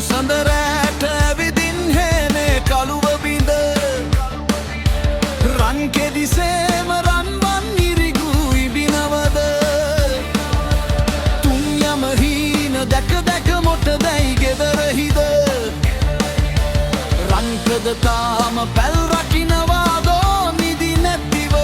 සඳරෑට ඇවිදින් හේනේ කළුව බිඳ රන් කෙදිසේම රන්වන් ඉරිගු ඉබිනවද තුන් යම හීන දැක දැක මොට දැයි ගෙදරහිද රන්කද තාම පැල් රකිනවාදෝ නිදි නැතිව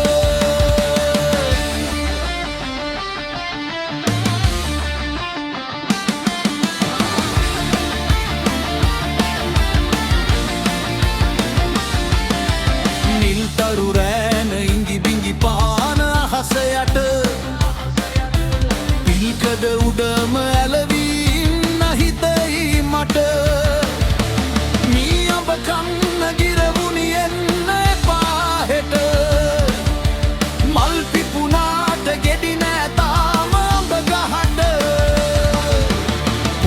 තරු රෑන ඉඟි බිඟි පාන අහසයට පිල්කඩ උඩම ඇලවීන්න හිතයි මට මී ඔබ කන්න ගිරවුණි එන්න එපා හෙට මල් පිපුනාට ගෙඩි නෑ තාම ඔබ ගහට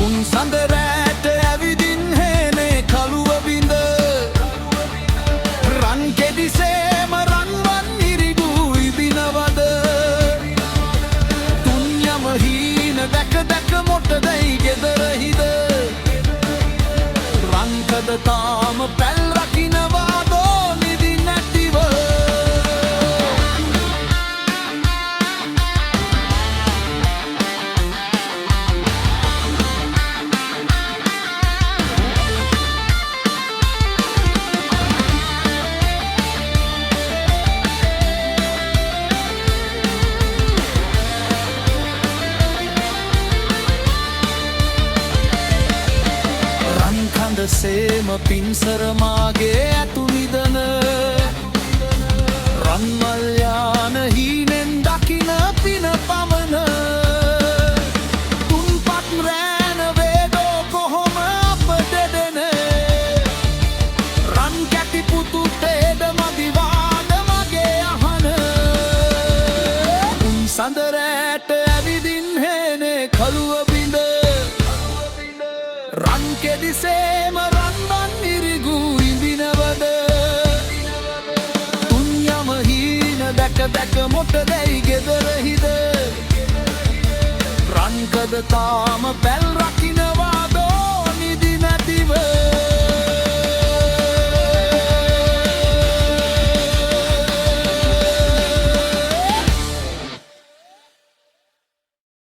උන් සඳ රෑට ඇවිදින් හේනේ කළුව බිඳ රන් කෙදිසේ දැක දැක මොට දැයි ගෙදරහිද රන්කද තාම පැල් රකිනවාදෝ නිදි නැතිව සේම පින්සර මාගේ ඇතු නිදන රන්මල් යාන හීනෙන් දකින පින පමන තුන්පත් රෑන වේදෝ කොහොම අප දෙදෙන රන් කැටි පුතුට එඩ මදිවාද මගේ අහන උන් සඳරෑට ඇවිදින් හේනේ කළුව බිඳ රන් කෙදිසේම රන්වන් ඉරිගු ඉඹිනවද තුන් යම හීන දැක දැක මොට දැයි ගෙදරහිද රන්කද තාම පැල් රකිනවද